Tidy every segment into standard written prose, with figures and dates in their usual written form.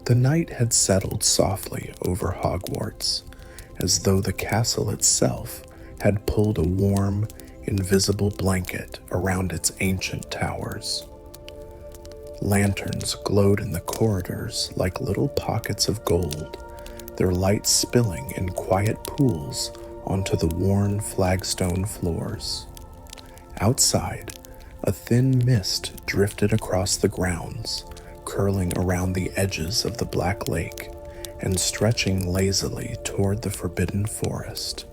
The night had settled softly over Hogwarts, as though the castle itself had pulled a warm, invisible blanket around its ancient towers. Lanterns glowed in the corridors like little pockets of gold, their light spilling in quiet pools onto the worn flagstone floors. Outside, a thin mist drifted across the grounds, curling around the edges of the Black Lake and stretching lazily toward the forbidden forest.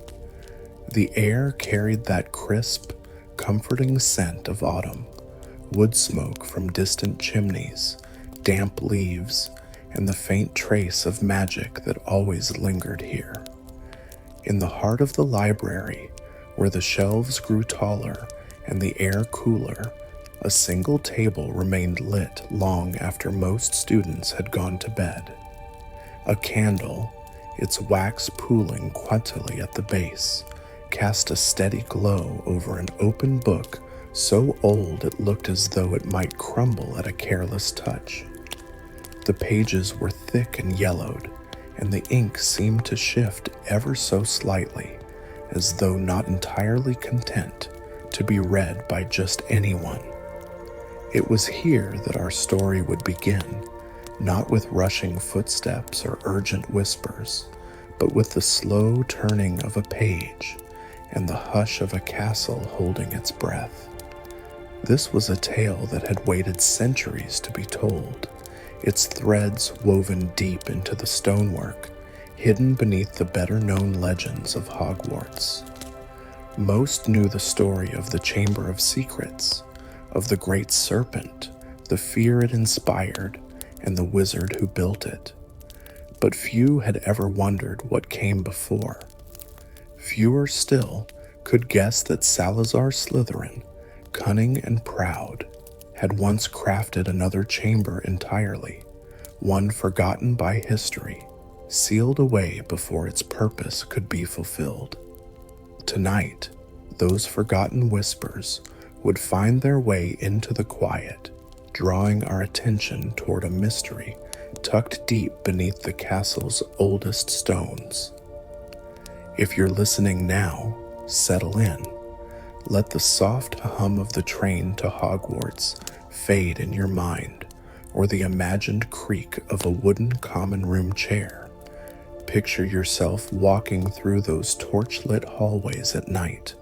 The air carried that crisp, comforting scent of autumn, wood smoke from distant chimneys, damp leaves, and the faint trace of magic that always lingered here. In the heart of the library, where the shelves grew taller and the air cooler, a single table remained lit long after most students had gone to bed. A candle, its wax pooling quantily at the base, cast a steady glow over an open book so old it looked as though it might crumble at a careless touch. The pages were thick and yellowed, and the ink seemed to shift ever so slightly, as though not entirely content to be read by just anyone. It was here that our story would begin, not with rushing footsteps or urgent whispers, but with the slow turning of a page and the hush of a castle holding its breath. This was a tale that had waited centuries to be told, its threads woven deep into the stonework, hidden beneath the better-known legends of Hogwarts. Most knew the story of the Chamber of Secrets, of the Great Serpent, the fear it inspired, and the wizard who built it. But few had ever wondered what came before. Fewer still could guess that Salazar Slytherin, cunning and proud, had once crafted another chamber entirely, one forgotten by history, sealed away before its purpose could be fulfilled. Tonight, those forgotten whispers would find their way into the quiet, drawing our attention toward a mystery tucked deep beneath the castle's oldest stones. If you're listening now, settle in. Let the soft hum of the train to Hogwarts fade in your mind, or the imagined creak of a wooden common room chair. Picture yourself walking through those torch-lit hallways at night,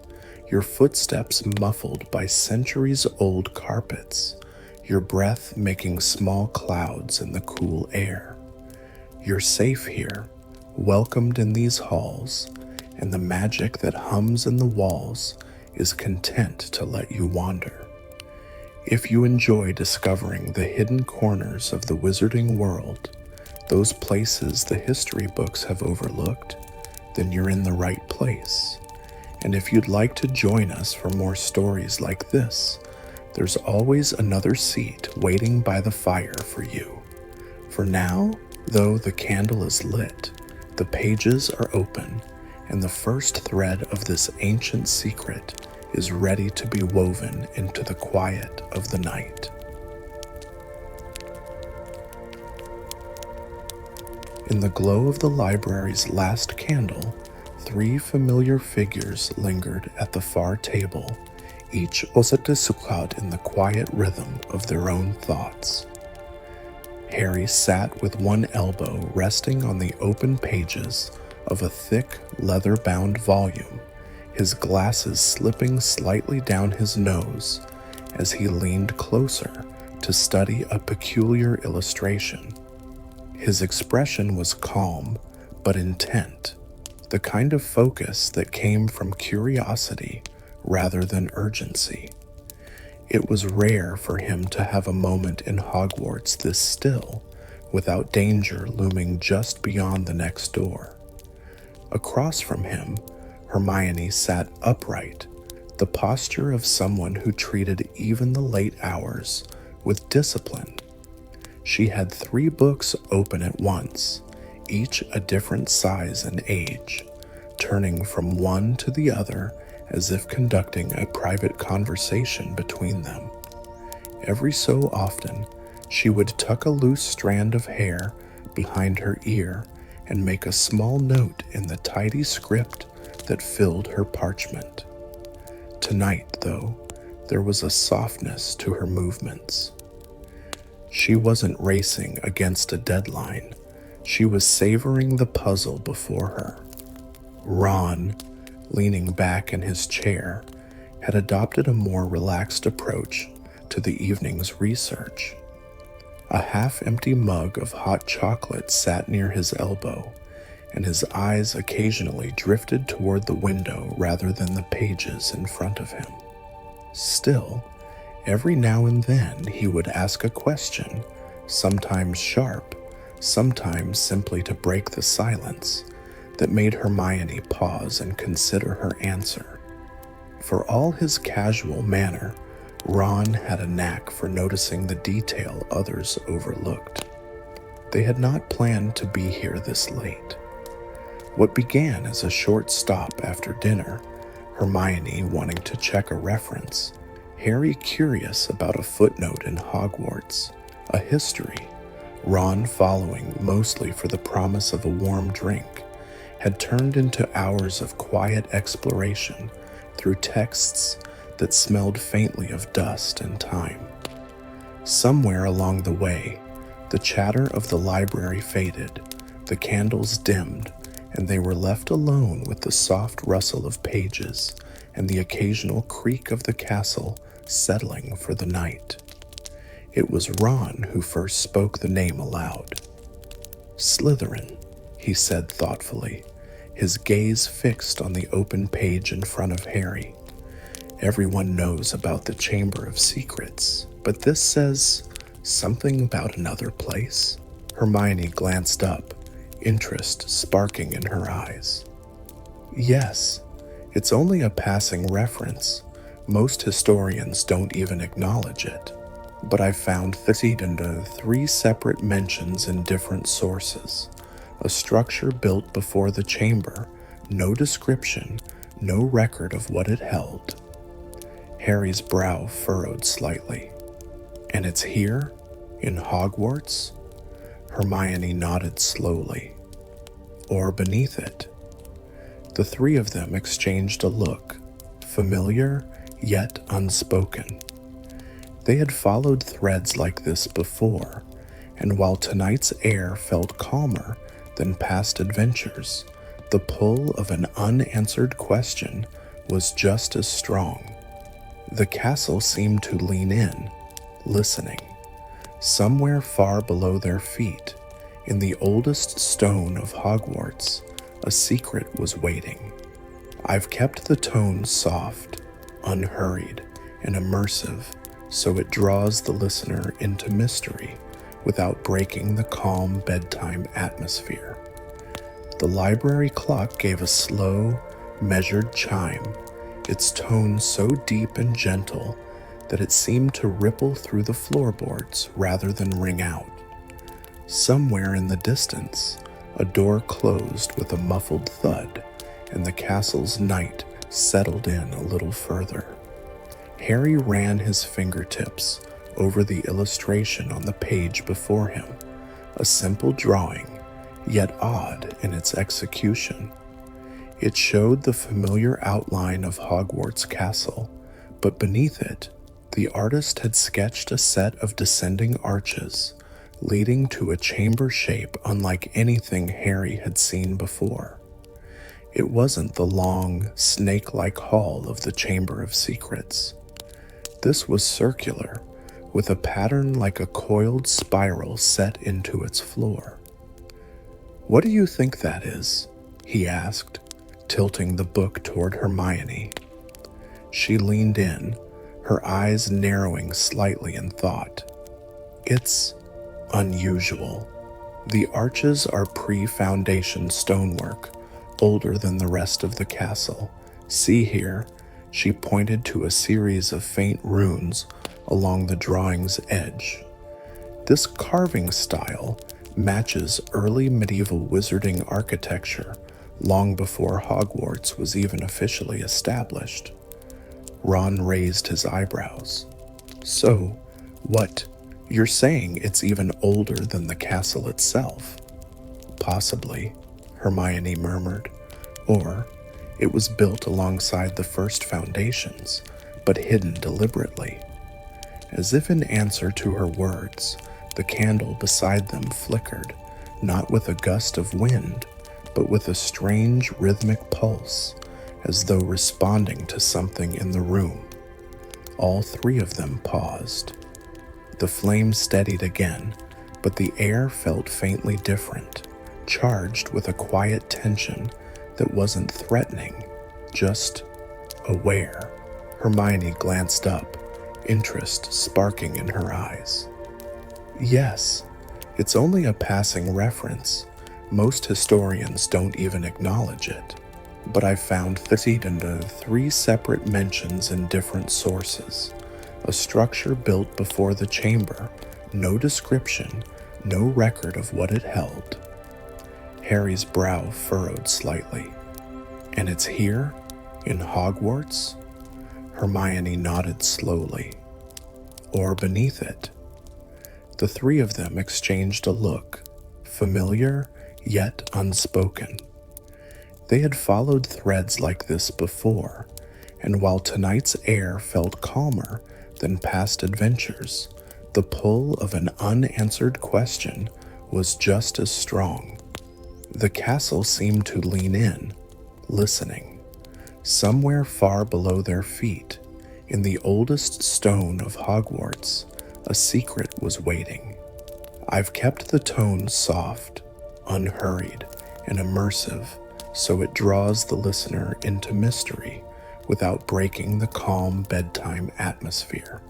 your footsteps muffled by centuries-old carpets, your breath making small clouds in the cool air. You're safe here, welcomed in these halls, and the magic that hums in the walls is content to let you wander. If you enjoy discovering the hidden corners of the wizarding world, those places the history books have overlooked, then you're in the right place. And if you'd like to join us for more stories like this, there's always another seat waiting by the fire for you. For now, though the candle is lit, the pages are open, and the first thread of this ancient secret is ready to be woven into the quiet of the night. In the glow of the library's last candle, 3 familiar figures lingered at the far table, each osatesukad in the quiet rhythm of their own thoughts. Harry sat with one elbow resting on the open pages of a thick, leather-bound volume, his glasses slipping slightly down his nose as he leaned closer to study a peculiar illustration. His expression was calm but intent, the kind of focus that came from curiosity rather than urgency. It was rare for him to have a moment in Hogwarts this still, without danger looming just beyond the next door. Across from him, Hermione sat upright, the posture of someone who treated even the late hours with discipline. She had 3 books open at once, each a different size and age, turning from one to the other as if conducting a private conversation between them. Every so often, she would tuck a loose strand of hair behind her ear and make a small note in the tidy script that filled her parchment. Tonight, though, there was a softness to her movements. She wasn't racing against a deadline. She was savoring the puzzle before her. Ron, leaning back in his chair, had adopted a more relaxed approach to the evening's research. A half-empty mug of hot chocolate sat near his elbow, and his eyes occasionally drifted toward the window rather than the pages in front of him. Still, every now and then he would ask a question, sometimes sharp, sometimes simply to break the silence, that made Hermione pause and consider her answer. For all his casual manner, Ron had a knack for noticing the detail others overlooked. They had not planned to be here this late. What began as a short stop after dinner, Hermione wanting to check a reference, Harry curious about a footnote in Hogwarts, a history, Ron following mostly for the promise of a warm drink, had turned into hours of quiet exploration through texts that smelled faintly of dust and time. Somewhere along the way, the chatter of the library faded, the candles dimmed, and they were left alone with the soft rustle of pages and the occasional creak of the castle settling for the night. It was Ron who first spoke the name aloud. "Slytherin," he said thoughtfully, his gaze fixed on the open page in front of Harry. "Everyone knows about the Chamber of Secrets, but this says something about another place." Hermione glanced up, interest sparking in her eyes. "Yes, it's only a passing reference. Most historians don't even acknowledge it. But I found into 3 separate mentions in different sources. A structure built before the chamber, no description, no record of what it held." Harry's brow furrowed slightly. "And it's here? In Hogwarts?" Hermione nodded slowly. "Or beneath it?" The 3 of them exchanged a look, familiar yet unspoken. They had followed threads like this before, and while tonight's air felt calmer than past adventures, the pull of an unanswered question was just as strong. The castle seemed to lean in, listening. Somewhere far below their feet, in the oldest stone of Hogwarts, a secret was waiting. I've kept the tone soft, unhurried, and immersive, so it draws the listener into mystery without breaking the calm bedtime atmosphere. The library clock gave a slow, measured chime, its tone so deep and gentle that it seemed to ripple through the floorboards rather than ring out. Somewhere in the distance, a door closed with a muffled thud, and the castle's night settled in a little further. Harry ran his fingertips over the illustration on the page before him, a simple drawing, yet odd in its execution. It showed the familiar outline of Hogwarts Castle, but beneath it, the artist had sketched a set of descending arches, leading to a chamber shape unlike anything Harry had seen before. It wasn't the long, snake-like hall of the Chamber of Secrets. This was circular, with a pattern like a coiled spiral set into its floor. "What do you think that is?" he asked, tilting the book toward Hermione. She leaned in, her eyes narrowing slightly in thought. "It's unusual. The arches are pre-foundation stonework, older than the rest of the castle. See here." She pointed to a series of faint runes along the drawing's edge. "This carving style matches early medieval wizarding architecture long before Hogwarts was even officially established." Ron raised his eyebrows. "So, what, you're saying it's even older than the castle itself?" Possibly, Hermione murmured, or it was built alongside the first foundations, but hidden deliberately. As if in answer to her words, the candle beside them flickered, not with a gust of wind, but with a strange rhythmic pulse, as though responding to something in the room. All three of them paused. The flame steadied again, but the air felt faintly different, charged with a quiet tension that wasn't threatening, just aware. Hermione glanced up, interest sparking in her eyes. Yes, it's only a passing reference. Most historians don't even acknowledge it, but I found this into 3 separate mentions in different sources. A structure built before the chamber, no description, no record of what it held. Harry's brow furrowed slightly. And it's here, in Hogwarts? Hermione nodded slowly. Or beneath it. The three of them exchanged a look, familiar yet unspoken. They had followed threads like this before, and while tonight's air felt calmer than past adventures, the pull of an unanswered question was just as strong. The castle seemed to lean in, listening. Somewhere far below their feet, in the oldest stone of Hogwarts, a secret was waiting. I've kept the tone soft, unhurried, and immersive, so it draws the listener into mystery without breaking the calm bedtime atmosphere.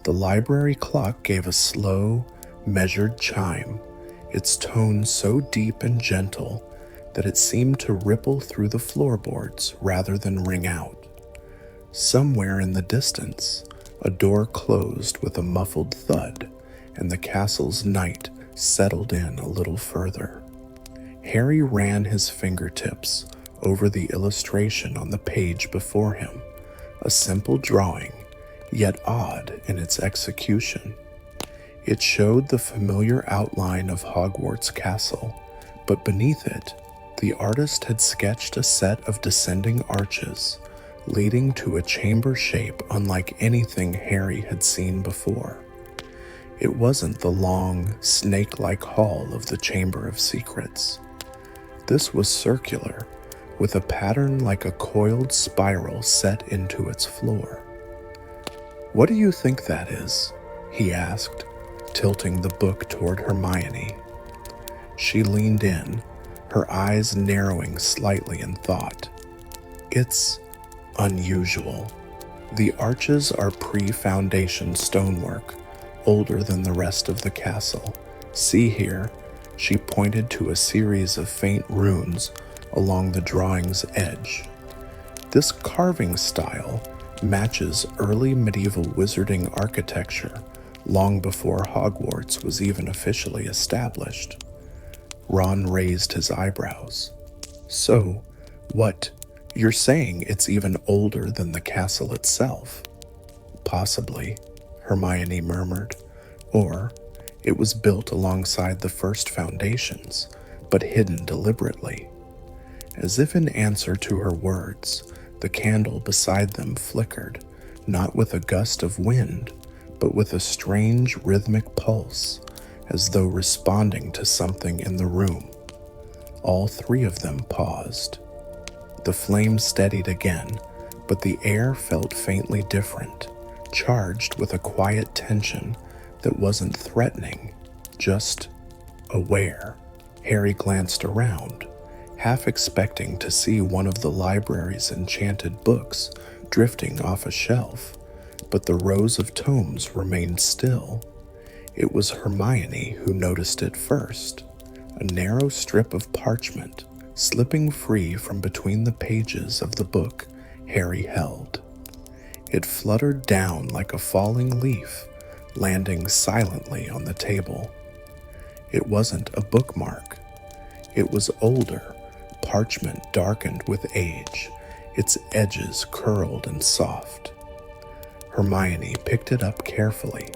The library clock gave a slow, measured chime, its tone so deep and gentle that it seemed to ripple through the floorboards rather than ring out. Somewhere in the distance, a door closed with a muffled thud, and the castle's night settled in a little further. Harry ran his fingertips over the illustration on the page before him, a simple drawing, yet odd in its execution. It showed the familiar outline of Hogwarts Castle, but beneath it, the artist had sketched a set of descending arches, leading to a chamber shape unlike anything Harry had seen before. It wasn't the long, snake-like hall of the Chamber of Secrets. This was circular, with a pattern like a coiled spiral set into its floor. "What do you think that is?" he asked, tilting the book toward Hermione. She leaned in, her eyes narrowing slightly in thought. "It's unusual. The arches are pre-foundation stonework, older than the rest of the castle. See here." She pointed to a series of faint runes along the drawing's edge. This carving style matches early medieval wizarding architecture, long before Hogwarts was even officially established. Ron raised his eyebrows. "So, what, you're saying it's even older than the castle itself?" "Possibly," Hermione murmured, "or it was built alongside the first foundations, but hidden deliberately." As if in answer to her words, the candle beside them flickered, not with a gust of wind, but with a strange rhythmic pulse, as though responding to something in the room. All three of them paused. The flame steadied again, but the air felt faintly different, charged with a quiet tension that wasn't threatening, just aware. Harry glanced around, half expecting to see one of the library's enchanted books drifting off a shelf, but the rows of tomes remained still. It was Hermione who noticed it first, a narrow strip of parchment slipping free from between the pages of the book Harry held. It fluttered down like a falling leaf, landing silently on the table. It wasn't a bookmark. It was older, parchment darkened with age, its edges curled and soft. Hermione picked it up carefully,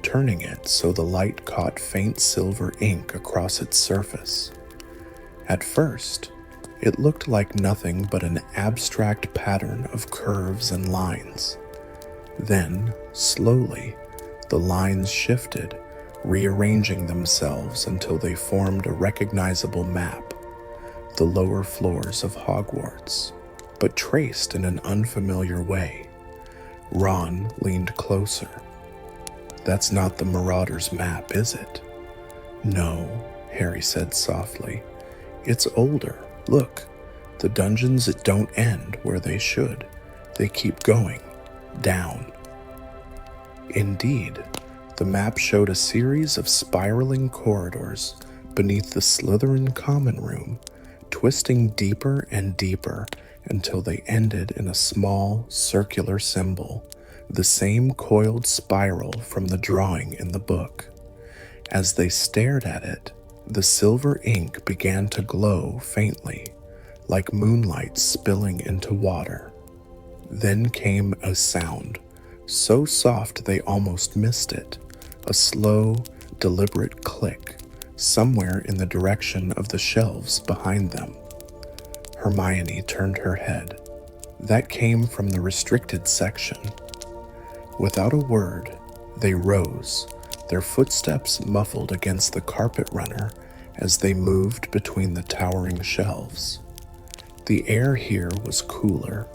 turning it so the light caught faint silver ink across its surface. At first, it looked like nothing but an abstract pattern of curves and lines. Then, slowly, the lines shifted, rearranging themselves until they formed a recognizable map, the lower floors of Hogwarts, but traced in an unfamiliar way. Ron leaned closer. "That's not the Marauder's map, is it?" "No," Harry said softly. "It's older. Look, the dungeons don't end where they should. They keep going, down." Indeed, the map showed a series of spiraling corridors beneath the Slytherin common room, twisting deeper and deeper until they ended in a small, circular symbol, the same coiled spiral from the drawing in the book. As they stared at it, the silver ink began to glow faintly, like moonlight spilling into water. Then came a sound, so soft they almost missed it, a slow, deliberate click, somewhere in the direction of the shelves behind them. Hermione turned her head. That came from the restricted section. Without a word, they rose, their footsteps muffled against the carpet runner as they moved between the towering shelves. The air here was cooler,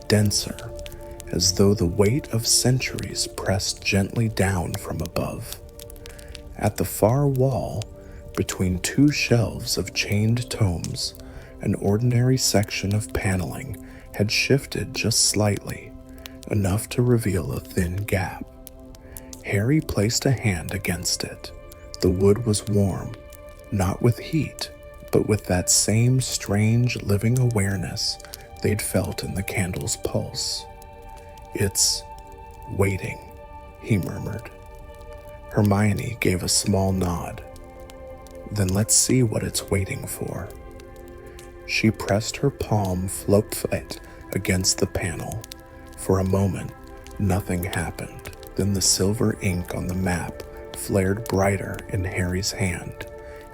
denser, as though the weight of centuries pressed gently down from above. At the far wall, between two shelves of chained tomes, an ordinary section of paneling had shifted just slightly, enough to reveal a thin gap. Harry placed a hand against it. The wood was warm, not with heat, but with that same strange living awareness they'd felt in the candle's pulse. "It's waiting," he murmured. Hermione gave a small nod. "Then let's see what it's waiting for." She pressed her palm flat against the panel. For a moment, nothing happened. Then the silver ink on the map flared brighter in Harry's hand,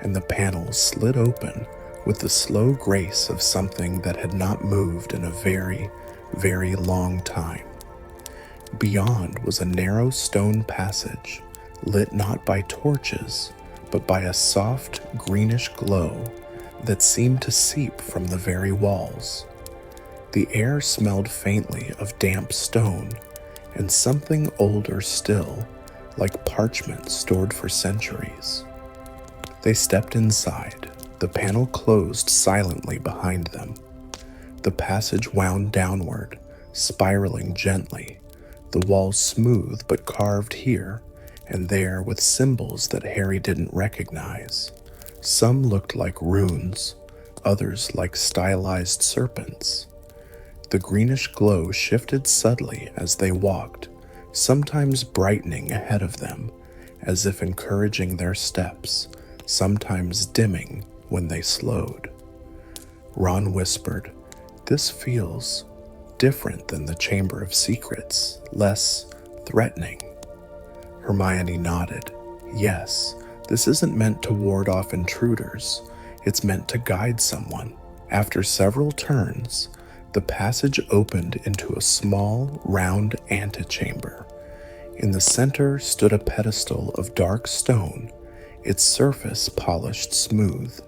and the panel slid open with the slow grace of something that had not moved in a very, very long time. Beyond was a narrow stone passage, lit not by torches, but by a soft, greenish glow that seemed to seep from the very walls. The air smelled faintly of damp stone and something older still, like parchment stored for centuries. They stepped inside. The panel closed silently behind them. The passage wound downward, spiraling gently, the walls smooth but carved here and there with symbols that Harry didn't recognize. Some looked like runes, others like stylized serpents. The greenish glow shifted subtly as they walked, sometimes brightening ahead of them, as if encouraging their steps, sometimes dimming when they slowed. Ron whispered, "This feels different than the Chamber of Secrets, less threatening." Hermione nodded. "Yes, this isn't meant to ward off intruders. It's meant to guide someone." After several turns, the passage opened into a small, round antechamber. In the center stood a pedestal of dark stone, its surface polished smooth.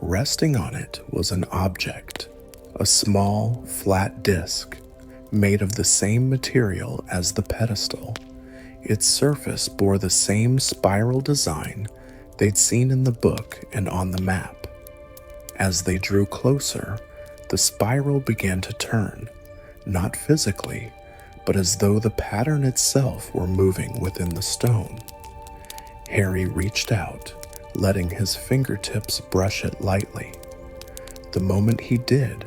Resting on it was an object, a small, flat disc, made of the same material as the pedestal. Its surface bore the same spiral design they'd seen in the book and on the map. As they drew closer, the spiral began to turn, not physically, but as though the pattern itself were moving within the stone. Harry reached out, letting his fingertips brush it lightly. The moment he did,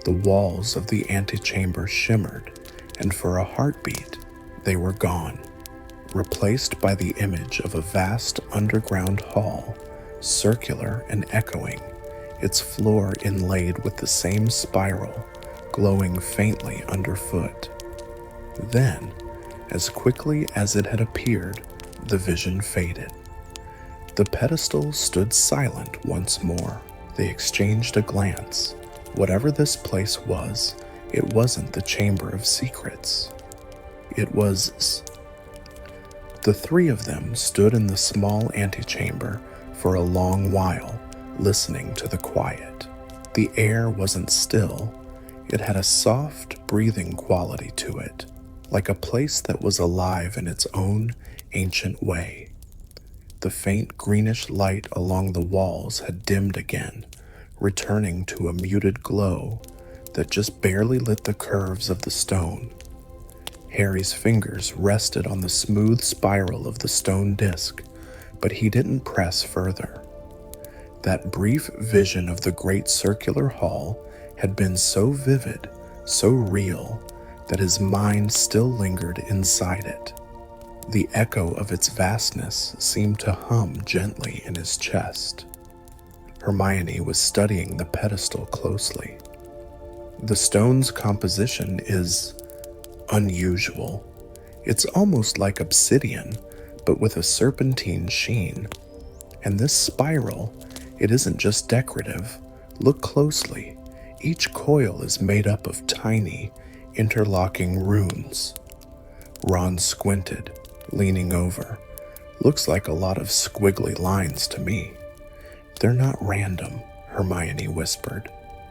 the walls of the antechamber shimmered, and for a heartbeat, they were gone, replaced by the image of a vast underground hall, circular and echoing, its floor inlaid with the same spiral, glowing faintly underfoot. Then, as quickly as it had appeared, the vision faded. The pedestal stood silent once more, They exchanged a glance. Whatever this place was, it wasn't the Chamber of Secrets. It was... The three of them stood in the small antechamber for a long while, listening to the quiet. The air wasn't still. It had a soft, breathing quality to it, like a place that was alive in its own ancient way. The faint greenish light along the walls had dimmed again, returning to a muted glow that just barely lit the curves of the stone. Harry's fingers rested on the smooth spiral of the stone disc, but he didn't press further. That brief vision of the great circular hall had been so vivid, so real, that his mind still lingered inside it. The echo of its vastness seemed to hum gently in his chest. Hermione was studying the pedestal closely. The stone's composition is unusual. It's almost like obsidian, but with a serpentine sheen. And this spiral, it isn't just decorative. Look closely. Each coil is made up of tiny, interlocking runes. Ron squinted, leaning over. Looks like a lot of squiggly lines to me. They're not random, Hermione whispered.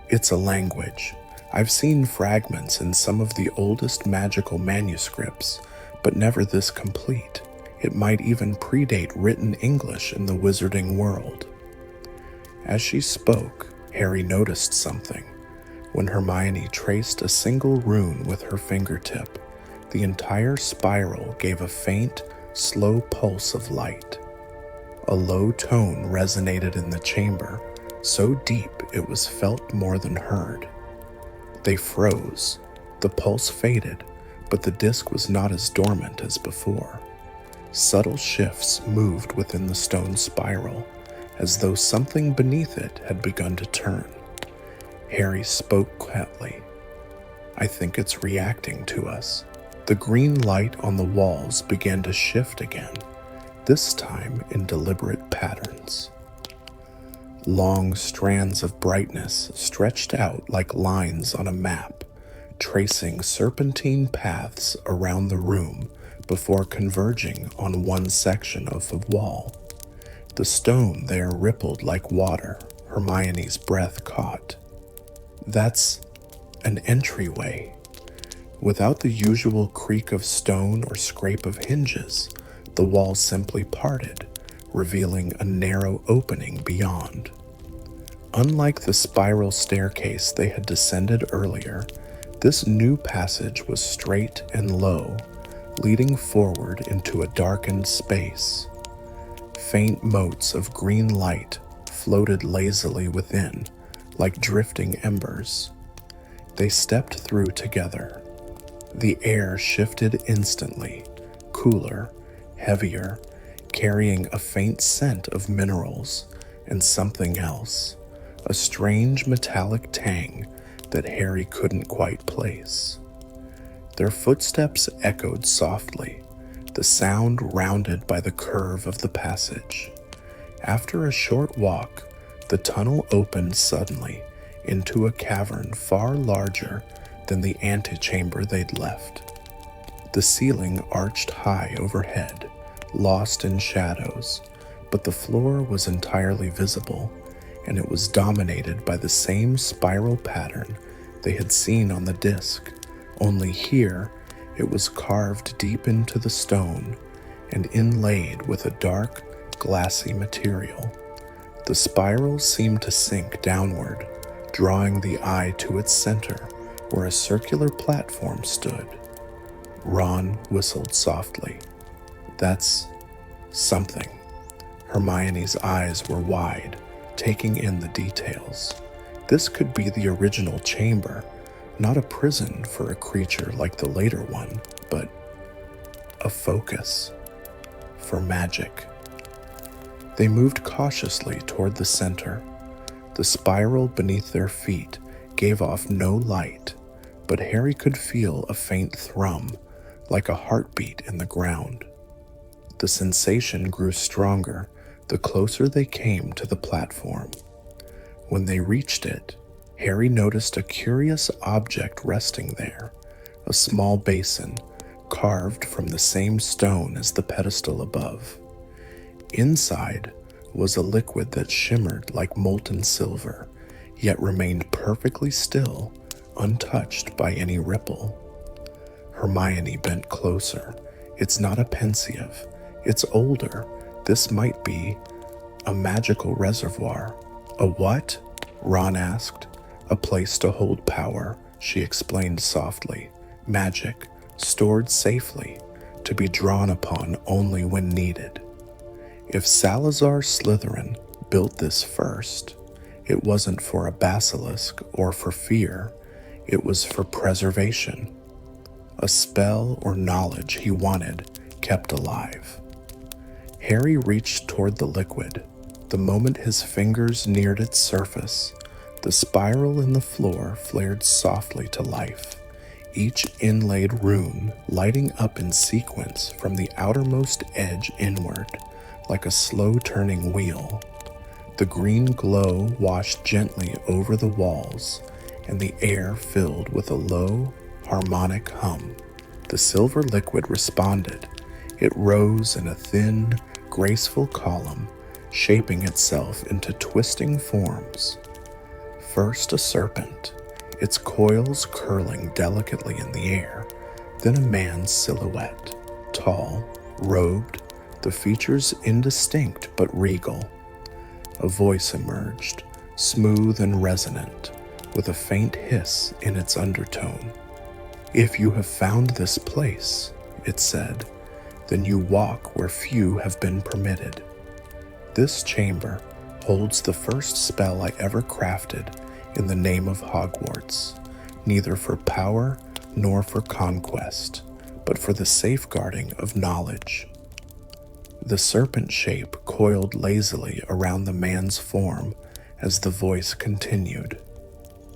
It's a language. I've seen fragments in some of the oldest magical manuscripts, but never this complete. It might even predate written English in the wizarding world. As she spoke, Harry noticed something. When Hermione traced a single rune with her fingertip, the entire spiral gave a faint, slow pulse of light. A low tone resonated in the chamber, so deep it was felt more than heard. They froze. The pulse faded, but the disc was not as dormant as before. Subtle shifts moved within the stone spiral, as though something beneath it had begun to turn. Harry spoke quietly. I think it's reacting to us. The green light on the walls began to shift again, this time in deliberate patterns. Long strands of brightness stretched out like lines on a map, tracing serpentine paths around the room before converging on one section of the wall. The stone there rippled like water. Hermione's breath caught. That's an entryway. Without the usual creak of stone or scrape of hinges, the wall simply parted, revealing a narrow opening beyond. Unlike the spiral staircase they had descended earlier, this new passage was straight and low, leading forward into a darkened space. Faint motes of green light floated lazily within, like drifting embers. They stepped through together. The air shifted instantly, cooler, heavier, carrying a faint scent of minerals and something else, a strange metallic tang that Harry couldn't quite place. Their footsteps echoed softly, the sound rounded by the curve of the passage. After a short walk, the tunnel opened suddenly into a cavern far larger than the antechamber they'd left. The ceiling arched high overhead, lost in shadows, but the floor was entirely visible, and it was dominated by the same spiral pattern they had seen on the disc, only here it was carved deep into the stone and inlaid with a dark, glassy material. The spiral seemed to sink downward, drawing the eye to its center, where a circular platform stood. Ron whistled softly. That's something. Hermione's eyes were wide, taking in the details. This could be the original chamber, not a prison for a creature like the later one, but a focus for magic. They moved cautiously toward the center. The spiral beneath their feet gave off no light, but Harry could feel a faint thrum, like a heartbeat in the ground. The sensation grew stronger the closer they came to the platform. When they reached it, Harry noticed a curious object resting there, a small basin carved from the same stone as the pedestal above. Inside was a liquid that shimmered like molten silver, yet remained perfectly still, untouched by any ripple. Hermione bent closer. It's not a Pensieve. It's older. This might be a magical reservoir. A what? Ron asked. A place to hold power, she explained softly. Magic, stored safely, to be drawn upon only when needed. If Salazar Slytherin built this first, it wasn't for a basilisk or for fear, it was for preservation. A spell or knowledge he wanted kept alive. Harry reached toward the liquid. The moment his fingers neared its surface, the spiral in the floor flared softly to life, each inlaid rune lighting up in sequence from the outermost edge inward, like a slow-turning wheel. The green glow washed gently over the walls, and the air filled with a low, harmonic hum. The silver liquid responded. It rose in a thin, graceful column, shaping itself into twisting forms. First a serpent, its coils curling delicately in the air, then a man's silhouette, tall, robed, the features indistinct but regal. A voice emerged, smooth and resonant, with a faint hiss in its undertone. If you have found this place, it said, then you walk where few have been permitted. This chamber holds the first spell I ever crafted in the name of Hogwarts, neither for power nor for conquest, but for the safeguarding of knowledge. The serpent shape coiled lazily around the man's form as the voice continued.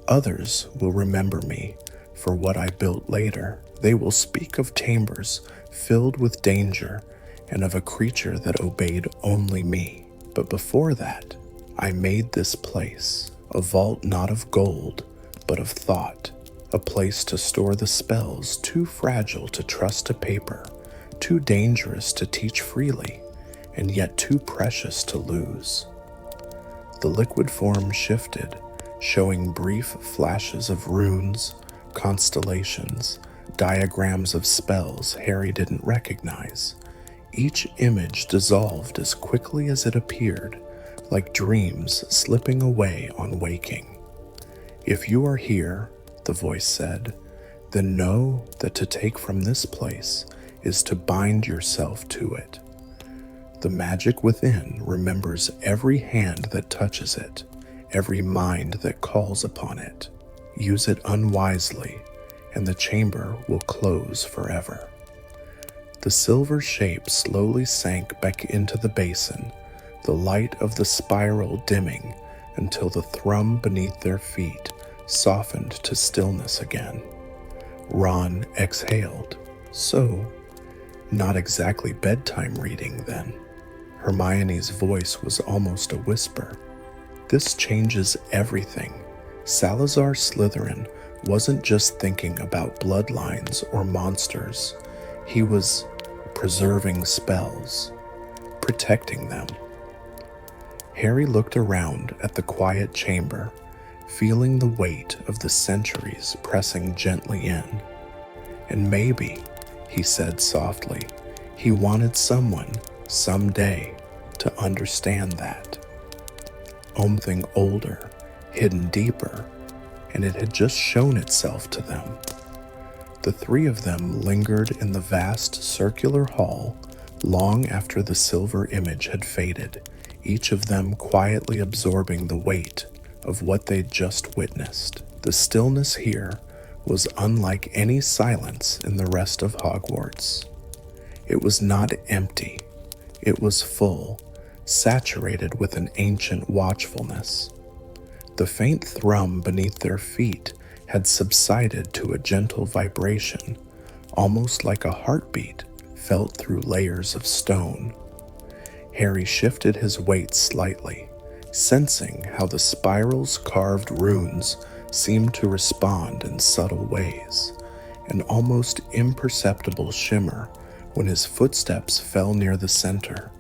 Others will remember me for what I built later. They will speak of chambers filled with danger and of a creature that obeyed only me. But before that, I made this place, a vault not of gold, but of thought, a place to store the spells too fragile to trust to paper, too dangerous to teach freely, and yet too precious to lose. The liquid form shifted, showing brief flashes of runes, constellations, diagrams of spells Harry didn't recognize. Each image dissolved as quickly as it appeared, like dreams slipping away on waking. If you are here, the voice said, then know that to take from this place is to bind yourself to it. The magic within remembers every hand that touches it, every mind that calls upon it. Use it unwisely, and the chamber will close forever. The silver shape slowly sank back into the basin, the light of the spiral dimming until the thrum beneath their feet softened to stillness again. Ron exhaled. So, not exactly bedtime reading then. Hermione's voice was almost a whisper. This changes everything. Salazar Slytherin wasn't just thinking about bloodlines or monsters. He was preserving spells, protecting them. Harry looked around at the quiet chamber, feeling the weight of the centuries pressing gently in. And maybe, he said softly, he wanted someone, someday, to understand that. Something older, hidden deeper, and it had just shown itself to them. The three of them lingered in the vast circular hall long after the silver image had faded, each of them quietly absorbing the weight of what they'd just witnessed. The stillness here was unlike any silence in the rest of Hogwarts. It was not empty. It was full, saturated with an ancient watchfulness. The faint thrum beneath their feet had subsided to a gentle vibration, almost like a heartbeat felt through layers of stone. Harry shifted his weight slightly, sensing how the spiral's carved runes seemed to respond in subtle ways, an almost imperceptible shimmer when his footsteps fell near the center,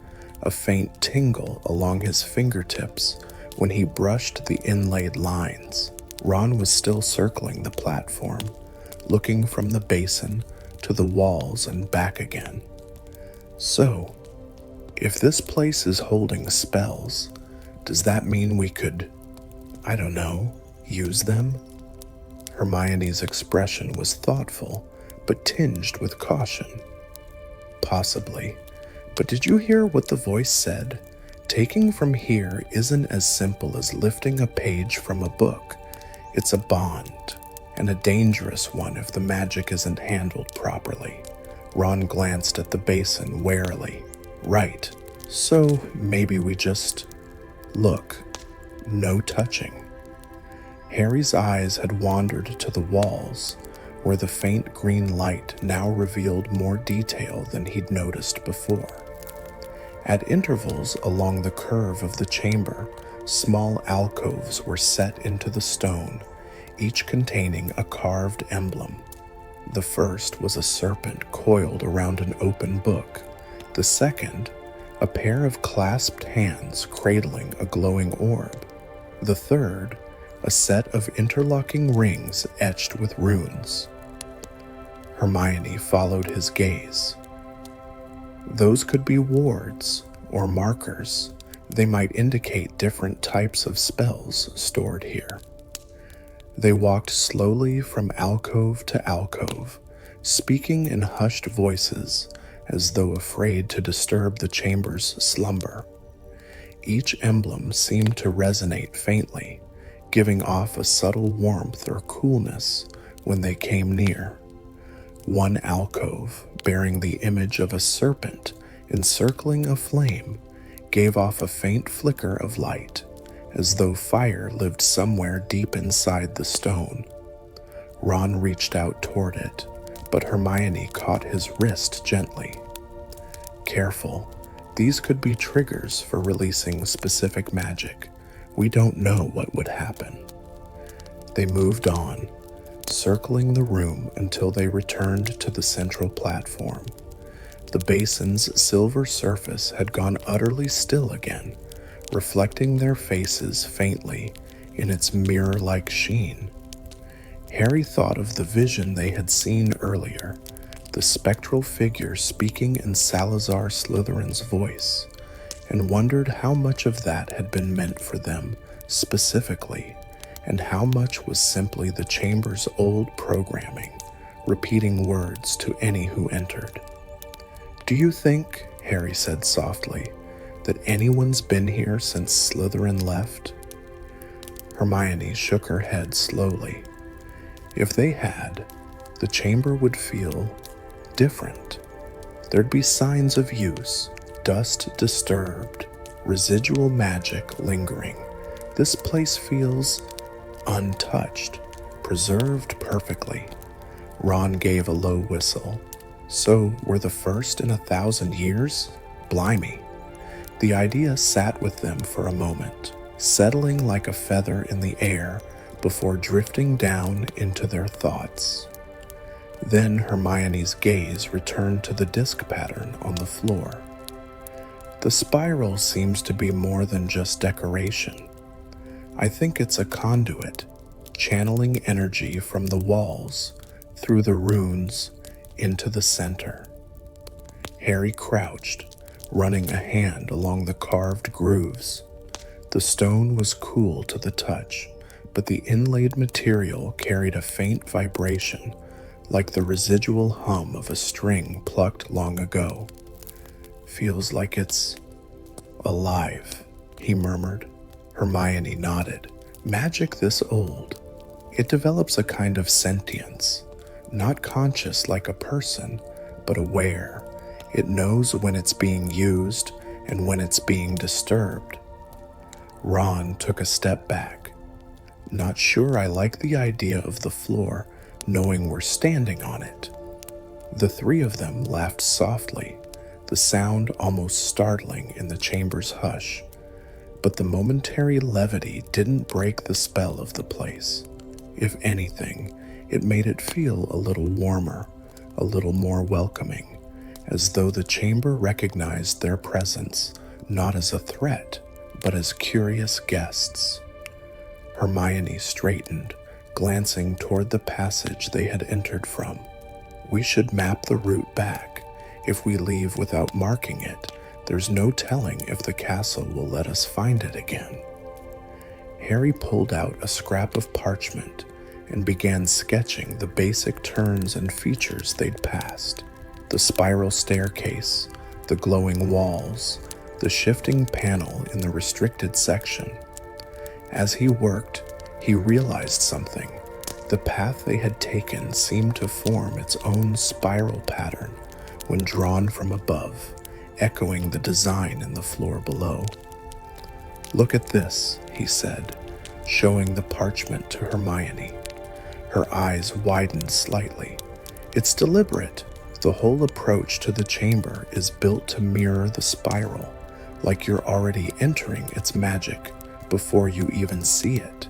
a faint tingle along his fingertips when he brushed the inlaid lines. Ron was still circling the platform, looking from the basin to the walls and back again. So, if this place is holding spells, does that mean we could, I don't know, use them? Hermione's expression was thoughtful, but tinged with caution. Possibly. But did you hear what the voice said? Taking from here isn't as simple as lifting a page from a book. It's a bond, and a dangerous one if the magic isn't handled properly. Ron glanced at the basin warily. Right. So maybe we just... Look. No touching. Harry's eyes had wandered to the walls, where the faint green light now revealed more detail than he'd noticed before. At intervals along the curve of the chamber, small alcoves were set into the stone, each containing a carved emblem. The first was a serpent coiled around an open book. The second, a pair of clasped hands cradling a glowing orb. The third, a set of interlocking rings etched with runes. Hermione followed his gaze. Those could be wards or markers. They might indicate different types of spells stored here. They walked slowly from alcove to alcove, speaking in hushed voices as though afraid to disturb the chamber's slumber. Each emblem seemed to resonate faintly, giving off a subtle warmth or coolness when they came near. One alcove, bearing the image of a serpent encircling a flame, gave off a faint flicker of light, as though fire lived somewhere deep inside the stone. Ron reached out toward it, but Hermione caught his wrist gently. Careful, these could be triggers for releasing specific magic. We don't know what would happen. They moved on, circling the room until they returned to the central platform. The basin's silver surface had gone utterly still again, reflecting their faces faintly in its mirror-like sheen. Harry thought of the vision they had seen earlier, the spectral figure speaking in Salazar Slytherin's voice, and wondered how much of that had been meant for them specifically, and how much was simply the chamber's old programming, repeating words to any who entered. "Do you think," Harry said softly, "that anyone's been here since Slytherin left?" Hermione shook her head slowly. If they had, the chamber would feel different. There'd be signs of use, dust disturbed, residual magic lingering. This place feels untouched, preserved perfectly. Ron gave a low whistle. So we're the first in 1,000 years? Blimey. The idea sat with them for a moment, settling like a feather in the air before drifting down into their thoughts. Then Hermione's gaze returned to the disc pattern on the floor. The spiral seems to be more than just decoration. I think it's a conduit, channeling energy from the walls, through the runes, into the center. Harry crouched, running a hand along the carved grooves. The stone was cool to the touch, but the inlaid material carried a faint vibration, like the residual hum of a string plucked long ago. "Feels like it's alive," he murmured. Hermione nodded. "Magic this old, it develops a kind of sentience. Not conscious like a person, but aware. It knows when it's being used and when it's being disturbed." Ron took a step back. "Not sure I like the idea of the floor knowing we're standing on it." The three of them laughed softly, the sound almost startling in the chamber's hush. But the momentary levity didn't break the spell of the place. If anything, it made it feel a little warmer, a little more welcoming, as though the chamber recognized their presence not as a threat, but as curious guests. Hermione straightened, glancing toward the passage they had entered from. We should map the route back. If we leave without marking it, there's no telling if the castle will let us find it again. Harry pulled out a scrap of parchment and began sketching the basic turns and features they'd passed. The spiral staircase, the glowing walls, the shifting panel in the restricted section. As he worked, he realized something. The path they had taken seemed to form its own spiral pattern when drawn from above, echoing the design in the floor below. "Look at this," he said, showing the parchment to Hermione. Her eyes widened slightly. "It's deliberate. The whole approach to the chamber is built to mirror the spiral, like you're already entering its magic before you even see it."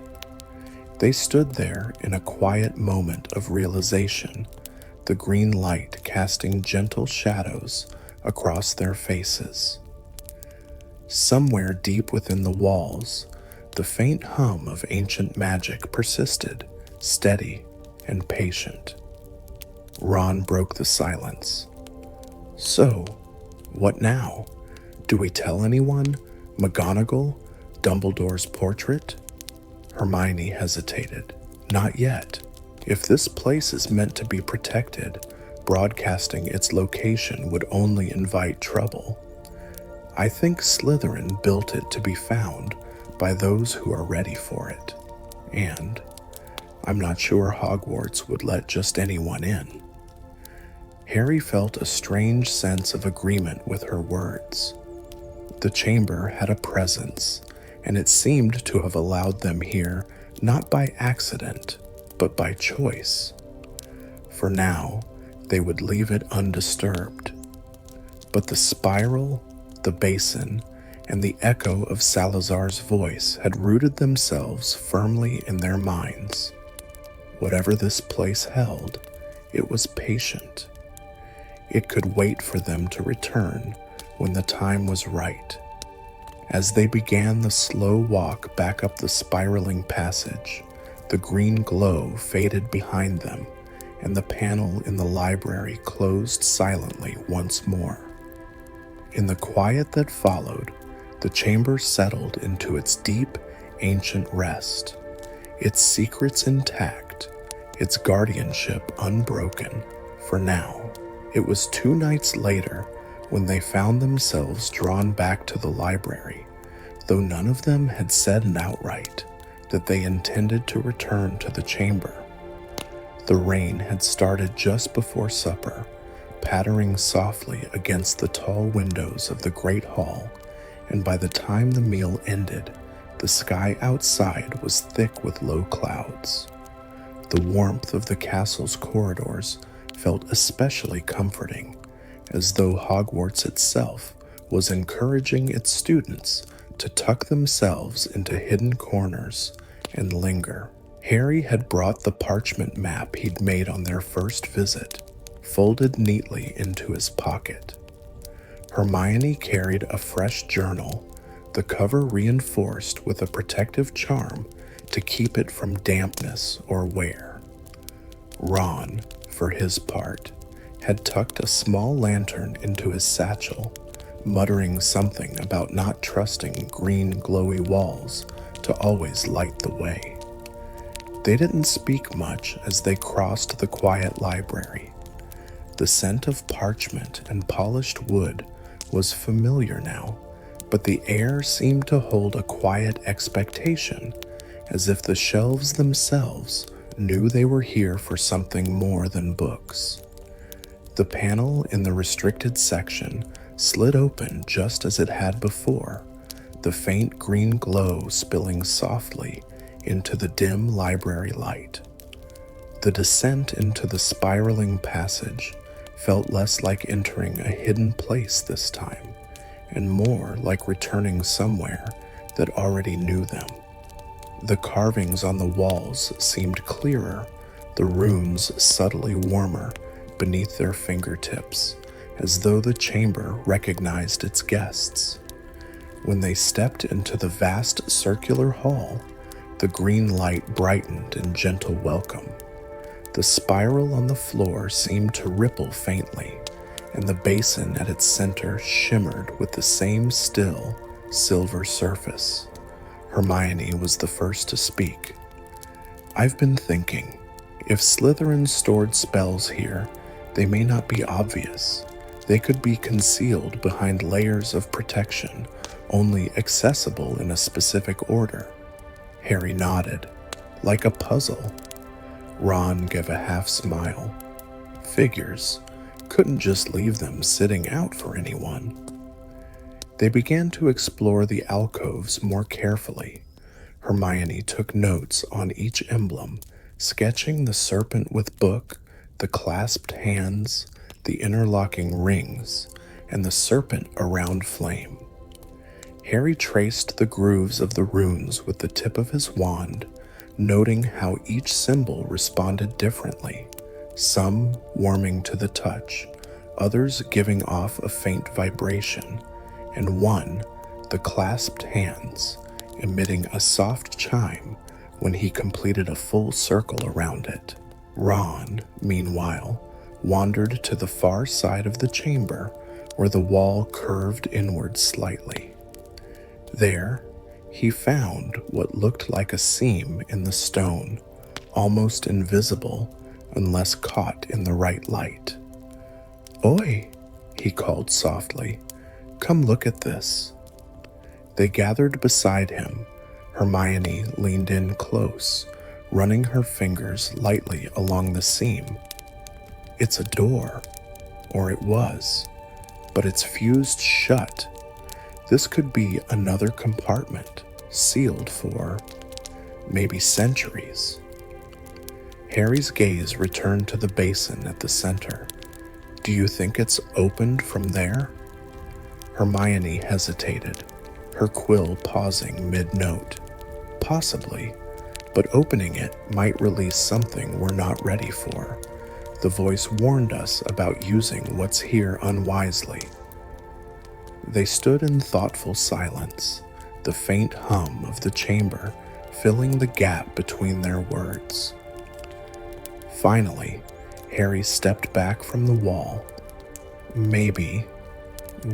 They stood there in a quiet moment of realization, the green light casting gentle shadows across their faces. Somewhere deep within the walls, the faint hum of ancient magic persisted, steady and patient. Ron broke the silence. "So, what now? Do we tell anyone? McGonagall? Dumbledore's portrait?" Hermione hesitated. "Not yet. If this place is meant to be protected, broadcasting its location would only invite trouble. I think Slytherin built it to be found by those who are ready for it. And I'm not sure Hogwarts would let just anyone in." Harry felt a strange sense of agreement with her words. The chamber had a presence, and it seemed to have allowed them here not by accident, but by choice. For now, they would leave it undisturbed. But the spiral, the basin, and the echo of Salazar's voice had rooted themselves firmly in their minds. Whatever this place held, it was patient. It could wait for them to return when the time was right. As they began the slow walk back up the spiraling passage, the green glow faded behind them, and the panel in the library closed silently once more. In the quiet that followed, the chamber settled into its deep, ancient rest, its secrets intact, its guardianship unbroken, for now. It was 2 nights later when they found themselves drawn back to the library, though none of them had said outright that they intended to return to the chamber. The rain had started just before supper, pattering softly against the tall windows of the great hall, and by the time the meal ended, the sky outside was thick with low clouds. The warmth of the castle's corridors felt especially comforting, as though Hogwarts itself was encouraging its students to tuck themselves into hidden corners and linger. Harry had brought the parchment map he'd made on their first visit, folded neatly into his pocket. Hermione carried a fresh journal, the cover reinforced with a protective charm to keep it from dampness or wear. Ron, for his part, had tucked a small lantern into his satchel, muttering something about not trusting green glowy walls to always light the way. They didn't speak much as they crossed the quiet library. The scent of parchment and polished wood was familiar now, but the air seemed to hold a quiet expectation, as if the shelves themselves knew they were here for something more than books. The panel in the restricted section slid open just as it had before, the faint green glow spilling softly into the dim library light. The descent into the spiraling passage felt less like entering a hidden place this time, and more like returning somewhere that already knew them. The carvings on the walls seemed clearer, the runes subtly warmer beneath their fingertips, as though the chamber recognized its guests. When they stepped into the vast circular hall, the green light brightened in gentle welcome. The spiral on the floor seemed to ripple faintly, and the basin at its center shimmered with the same still, silver surface. Hermione was the first to speak. "I've been thinking, if Slytherin stored spells here, they may not be obvious. They could be concealed behind layers of protection, only accessible in a specific order." Harry nodded. "Like a puzzle." Ron gave a half smile. "Figures. Couldn't just leave them sitting out for anyone." They began to explore the alcoves more carefully. Hermione took notes on each emblem, sketching the serpent with book, the clasped hands, the interlocking rings, and the serpent around flame. Harry traced the grooves of the runes with the tip of his wand, noting how each symbol responded differently, some warming to the touch, others giving off a faint vibration, and one, the clasped hands, emitting a soft chime when he completed a full circle around it. Ron, meanwhile, wandered to the far side of the chamber where the wall curved inward slightly. There, he found what looked like a seam in the stone, almost invisible unless caught in the right light. "Oi," he called softly. "Come look at this." They gathered beside him. Hermione leaned in close, running her fingers lightly along the seam. "It's a door, or it was, but it's fused shut. This could be another compartment, sealed for maybe centuries." Harry's gaze returned to the basin at the center. "Do you think it's opened from there?" Hermione hesitated, her quill pausing mid-note. "Possibly, but opening it might release something we're not ready for. The voice warned us about using what's here unwisely." They stood in thoughtful silence, the faint hum of the chamber filling the gap between their words. Finally, Harry stepped back from the wall. "Maybe.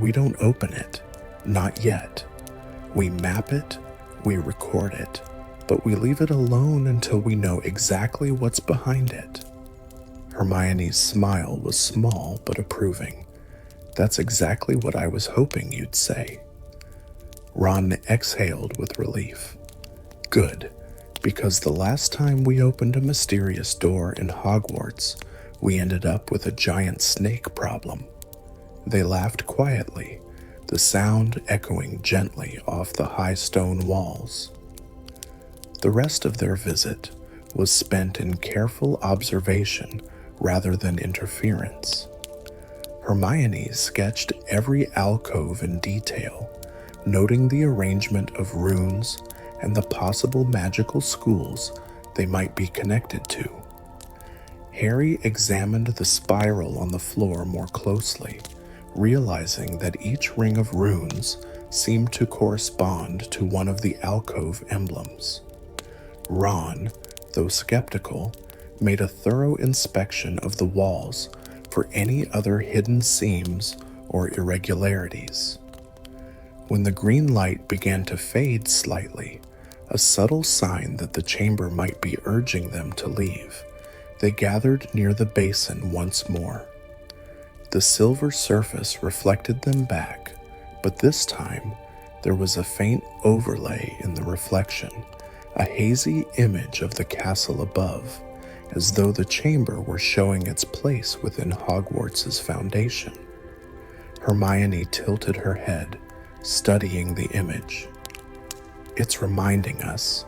We don't open it. Not yet. We map it, we record it, but we leave it alone until we know exactly what's behind it." Hermione's smile was small but approving. "That's exactly what I was hoping you'd say." Ron exhaled with relief. "Good, because the last time we opened a mysterious door in Hogwarts, we ended up with a giant snake problem." They laughed quietly, the sound echoing gently off the high stone walls. The rest of their visit was spent in careful observation rather than interference. Hermione sketched every alcove in detail, noting the arrangement of runes and the possible magical schools they might be connected to. Harry examined the spiral on the floor more closely, realizing that each ring of runes seemed to correspond to one of the alcove emblems. Ron, though skeptical, made a thorough inspection of the walls for any other hidden seams or irregularities. When the green light began to fade slightly, a subtle sign that the chamber might be urging them to leave, they gathered near the basin once more. The silver surface reflected them back, but this time there was a faint overlay in the reflection, a hazy image of the castle above, as though the chamber were showing its place within Hogwarts' foundation. Hermione tilted her head, studying the image. "It's reminding us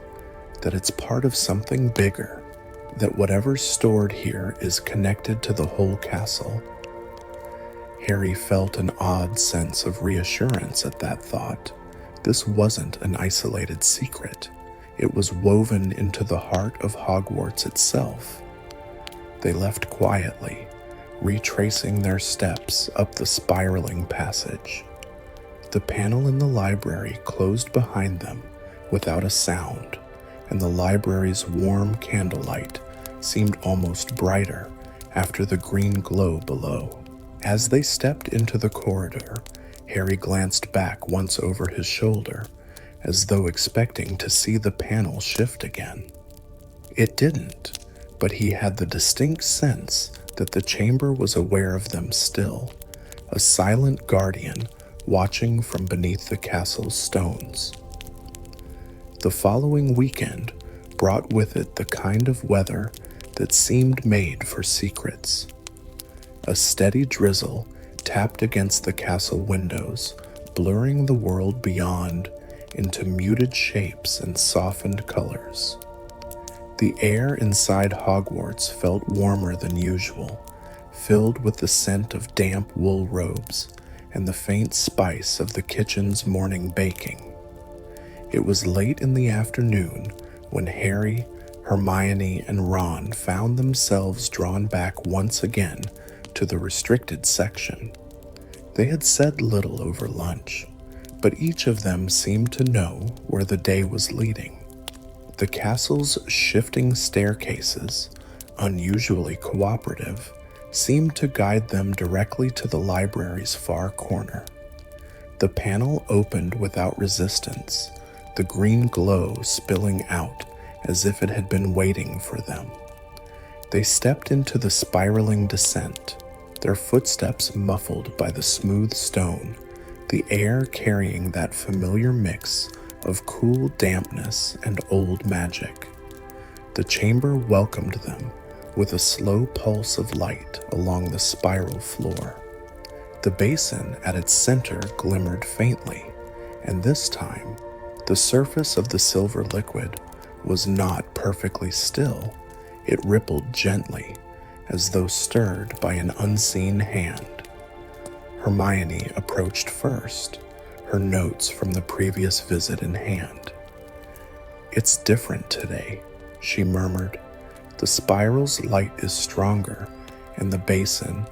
that it's part of something bigger, that whatever's stored here is connected to the whole castle." Harry felt an odd sense of reassurance at that thought, This wasn't an isolated secret. It was woven into the heart of Hogwarts itself. They left quietly, retracing their steps up the spiraling passage. The panel in the library closed behind them without a sound, and the library's warm candlelight seemed almost brighter after the green glow below. As they stepped into the corridor, Harry glanced back once over his shoulder, as though expecting to see the panel shift again. It didn't, but he had the distinct sense that the chamber was aware of them still, a silent guardian watching from beneath the castle's stones. The following weekend brought with it the kind of weather that seemed made for secrets. A steady drizzle tapped against the castle windows, blurring the world beyond into muted shapes and softened colors. The air inside Hogwarts felt warmer than usual, filled with the scent of damp wool robes and the faint spice of the kitchen's morning baking. It was late in the afternoon when Harry, Hermione, and Ron found themselves drawn back once again to the restricted section. They had said little over lunch, but each of them seemed to know where the day was leading. The castle's shifting staircases, unusually cooperative, seemed to guide them directly to the library's far corner. The panel opened without resistance, the green glow spilling out as if it had been waiting for them. They stepped into the spiraling descent, their footsteps muffled by the smooth stone, the air carrying that familiar mix of cool dampness and old magic. The chamber welcomed them with a slow pulse of light along the spiral floor. The basin at its center glimmered faintly, and this time, the surface of the silver liquid was not perfectly still. It rippled gently, as though stirred by an unseen hand. Hermione approached first, her notes from the previous visit in hand. "It's different today," she murmured. "The spiral's light is stronger, and the basin,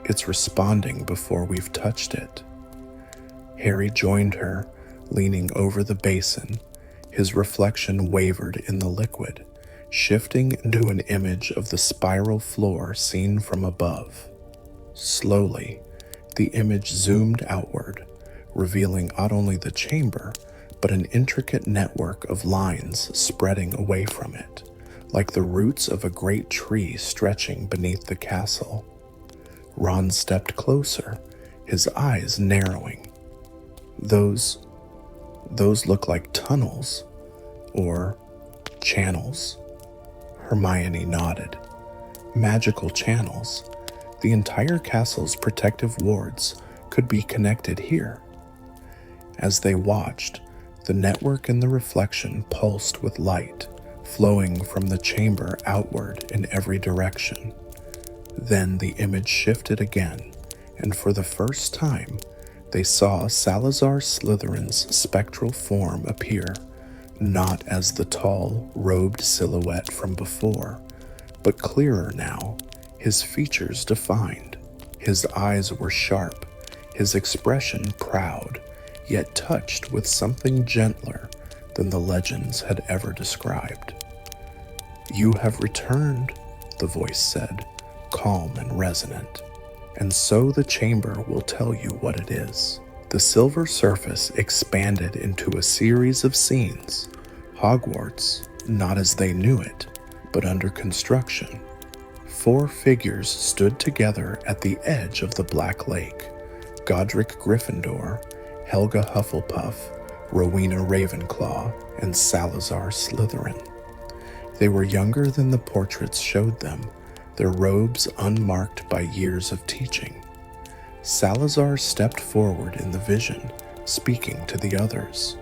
it's responding before we've touched it." Harry joined her, leaning over the basin. His reflection wavered in the liquid, shifting into an image of the spiral floor seen from above. Slowly, the image zoomed outward, revealing not only the chamber, but an intricate network of lines spreading away from it, like the roots of a great tree stretching beneath the castle. Ron stepped closer, his eyes narrowing. Those look like tunnels, or channels." Hermione nodded. "Magical channels. The entire castle's protective wards could be connected here." As they watched, the network in the reflection pulsed with light, flowing from the chamber outward in every direction. Then the image shifted again, and for the first time, they saw Salazar Slytherin's spectral form appear, not as the tall, robed silhouette from before, but clearer now, his features defined. His eyes were sharp, his expression proud, yet touched with something gentler than the legends had ever described. "You have returned," the voice said, calm and resonant. "And so the chamber will tell you what it is." The silver surface expanded into a series of scenes. Hogwarts, not as they knew it, but under construction. 4 figures stood together at the edge of the Black Lake: Godric Gryffindor, Helga Hufflepuff, Rowena Ravenclaw, and Salazar Slytherin. They were younger than the portraits showed them, their robes unmarked by years of teaching. Salazar stepped forward in the vision, speaking to the others.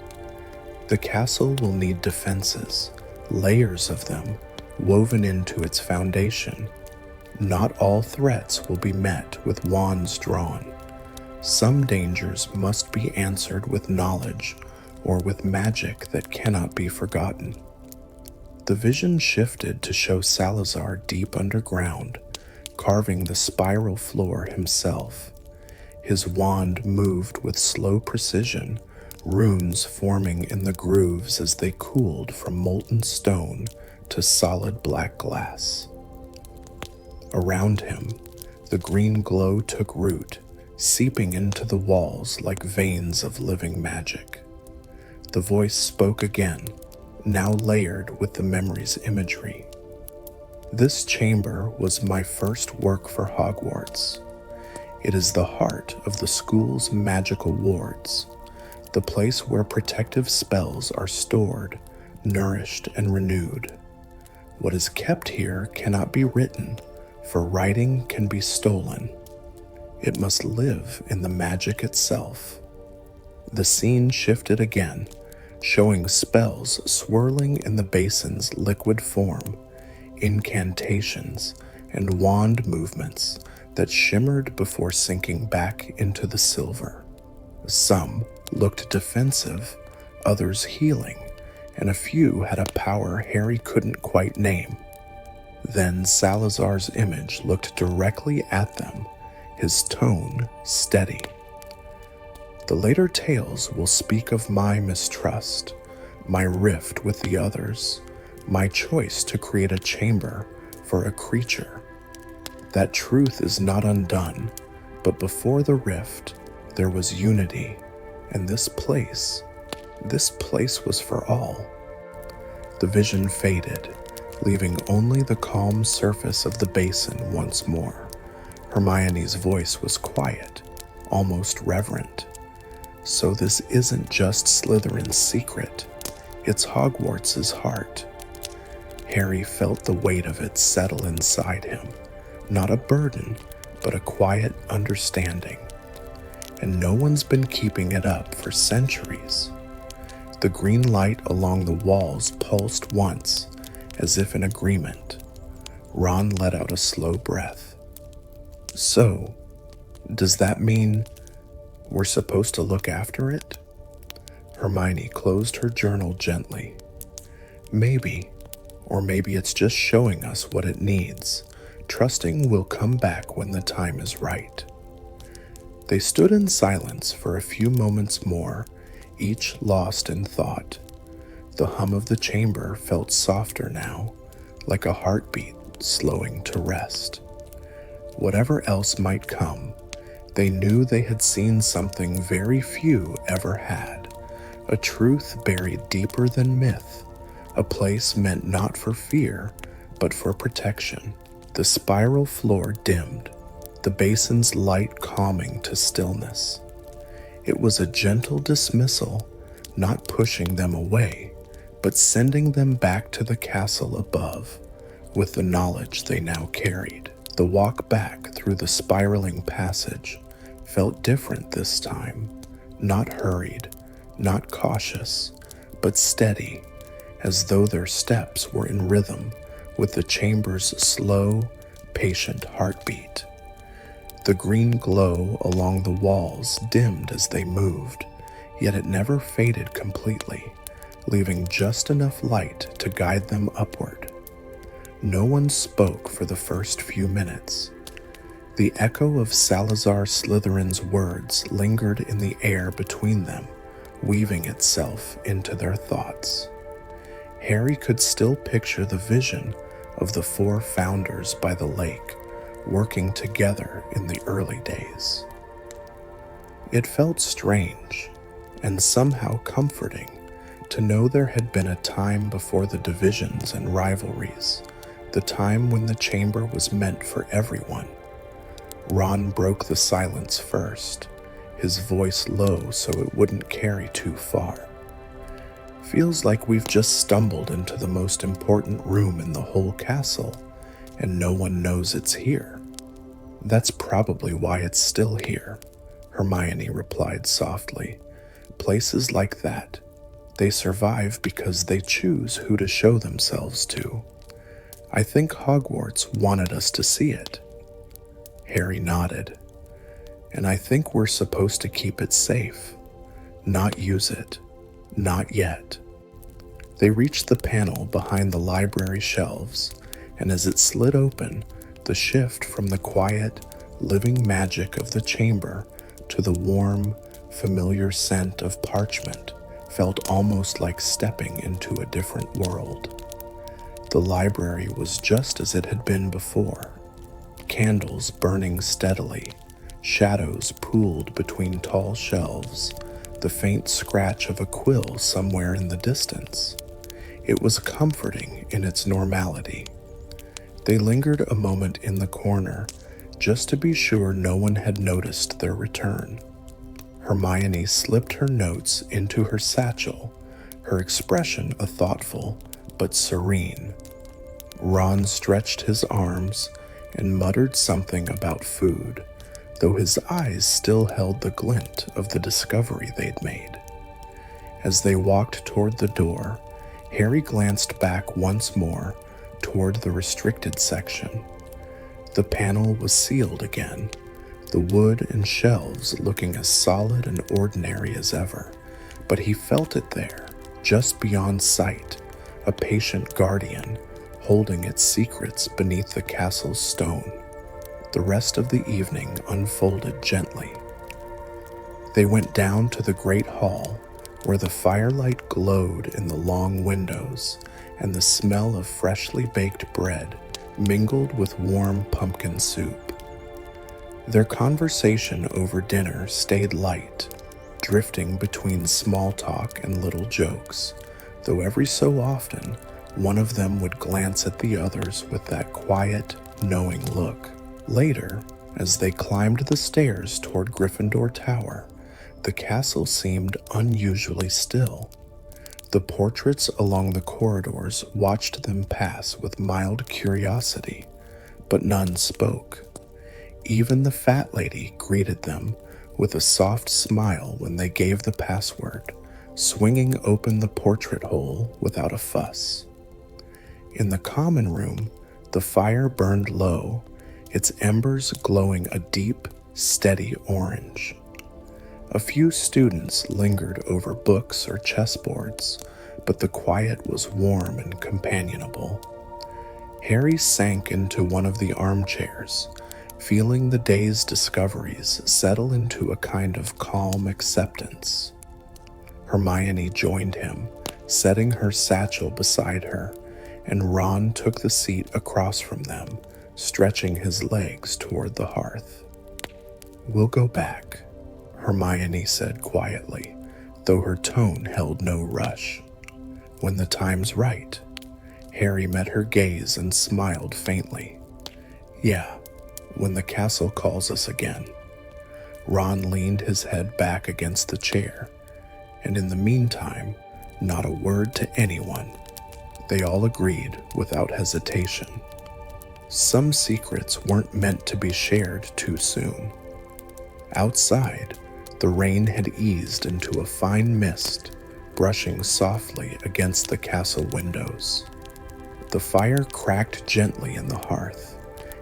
"The castle will need defenses, layers of them, woven into its foundation. Not all threats will be met with wands drawn. Some dangers must be answered with knowledge, or with magic that cannot be forgotten. The vision shifted to show Salazar deep underground, carving the spiral floor himself. His wand moved with slow precision, runes forming in the grooves as they cooled from molten stone to solid black glass. Around him, the green glow took root, seeping into the walls like veins of living magic. The voice spoke again, now layered with the memory's imagery. This chamber was my first work for Hogwarts. It is the heart of the school's magical wards, the place where protective spells are stored, nourished, and renewed. What is kept here cannot be written, for writing can be stolen. It must live in the magic itself. The scene shifted again, showing spells swirling in the basin's liquid form, incantations, and wand movements that shimmered before sinking back into the silver. Some looked defensive, others healing, and a few had a power Harry couldn't quite name. Then Salazar's image looked directly at them, his tone steady. The later tales will speak of my mistrust, my rift with the others, my choice to create a chamber for a creature. That truth is not undone, but before the rift, there was unity, and this place was for all. The vision faded, leaving only the calm surface of the basin once more. Hermione's voice was quiet, almost reverent. So this isn't just Slytherin's secret, it's Hogwarts' heart. Harry felt the weight of it settle inside him, not a burden, but a quiet understanding. And no one's been keeping it up for centuries. The green light along the walls pulsed once, as if in agreement. Ron let out a slow breath. So, does that mean we're supposed to look after it? Hermione closed her journal gently. Maybe, or maybe it's just showing us what it needs, trusting we'll come back when the time is right. They stood in silence for a few moments more, each lost in thought. The hum of the chamber felt softer now, like a heartbeat slowing to rest. Whatever else might come, they knew they had seen something very few ever had, a truth buried deeper than myth, a place meant not for fear, but for protection. The spiral floor dimmed, the basin's light calming to stillness. It was a gentle dismissal, not pushing them away, but sending them back to the castle above, with the knowledge they now carried. The walk back through the spiraling passage felt different this time, not hurried, not cautious, but steady, as though their steps were in rhythm with the chamber's slow, patient heartbeat. The green glow along the walls dimmed as they moved, yet it never faded completely, leaving just enough light to guide them upward. No one spoke for the first few minutes. The echo of Salazar Slytherin's words lingered in the air between them, weaving itself into their thoughts. Harry could still picture the vision of the 4 founders by the lake, working together in the early days. It felt strange, and somehow comforting, to know there had been a time before the divisions and rivalries, the time when the chamber was meant for everyone. Ron broke the silence first, his voice low so it wouldn't carry too far. Feels like we've just stumbled into the most important room in the whole castle, and no one knows it's here. That's probably why it's still here, Hermione replied softly. Places like that, they survive because they choose who to show themselves to. I think Hogwarts wanted us to see it. Harry nodded. And I think we're supposed to keep it safe, not use it, Not yet. They reached the panel behind the library shelves, and as it slid open, the shift from the quiet, living magic of the chamber to the warm, familiar scent of parchment felt almost like stepping into a different world. The library was just as it had been before. Candles burning steadily, shadows pooled between tall shelves, the faint scratch of a quill somewhere in the distance. It was comforting in its normality. They lingered a moment in the corner, just to be sure no one had noticed their return. Hermione slipped her notes into her satchel, her expression a thoughtful but serene. Ron stretched his arms and muttered something about food, though his eyes still held the glint of the discovery they'd made. As they walked toward the door, Harry glanced back once more toward the restricted section. The panel was sealed again, the wood and shelves looking as solid and ordinary as ever, but he felt it there, just beyond sight, a patient guardian, holding its secrets beneath the castle's stone. The rest of the evening unfolded gently. They went down to the great hall, where the firelight glowed in the long windows, and the smell of freshly baked bread mingled with warm pumpkin soup. Their conversation over dinner stayed light, drifting between small talk and little jokes, though every so often one of them would glance at the others with that quiet, knowing look. Later, as they climbed the stairs toward Gryffindor Tower, the castle seemed unusually still. The portraits along the corridors watched them pass with mild curiosity, but none spoke. Even the fat lady greeted them with a soft smile when they gave the password, swinging open the portrait hole without a fuss. In the common room, the fire burned low, its embers glowing a deep, steady orange. A few students lingered over books or chessboards, but the quiet was warm and companionable. Harry sank into one of the armchairs, feeling the day's discoveries settle into a kind of calm acceptance. Hermione joined him, setting her satchel beside her, and Ron took the seat across from them, stretching his legs toward the hearth. "We'll go back," Hermione said quietly, though her tone held no rush. "When the time's right." Harry met her gaze and smiled faintly. "Yeah, when the castle calls us again." Ron leaned his head back against the chair, and in the meantime, not a word to anyone. They all agreed without hesitation. Some secrets weren't meant to be shared too soon. Outside, the rain had eased into a fine mist, brushing softly against the castle windows. The fire cracked gently in the hearth,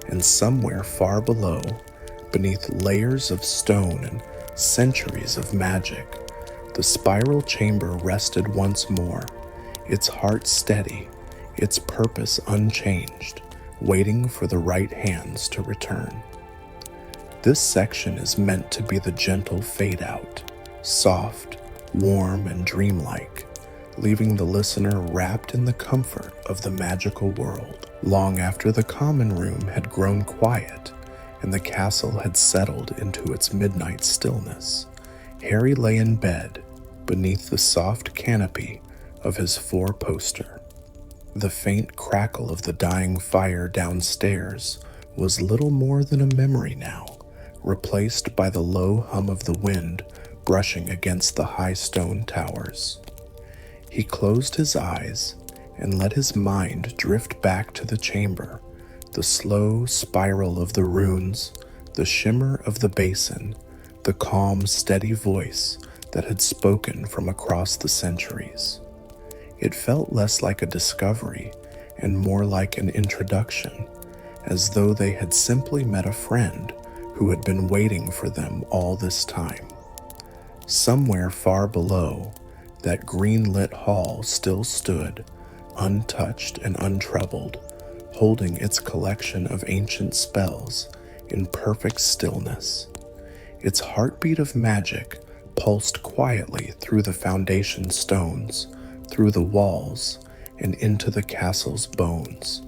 and somewhere far below, beneath layers of stone and centuries of magic, the spiral chamber rested once more, its heart steady, its purpose unchanged, waiting for the right hands to return. This section is meant to be the gentle fade out, soft, warm, and dreamlike, leaving the listener wrapped in the comfort of the magical world. Long after the common room had grown quiet and the castle had settled into its midnight stillness, Harry lay in bed beneath the soft canopy of his four-poster. The faint crackle of the dying fire downstairs was little more than a memory now, replaced by the low hum of the wind brushing against the high stone towers. He closed his eyes and let his mind drift back to the chamber, the slow spiral of the runes, the shimmer of the basin, the calm, steady voice that had spoken from across the centuries. It felt less like a discovery and more like an introduction, as though they had simply met a friend who had been waiting for them all this time. Somewhere far below, that green-lit hall still stood, untouched and untroubled, holding its collection of ancient spells in perfect stillness. Its heartbeat of magic pulsed quietly through the foundation stones, through the walls, and into the castle's bones.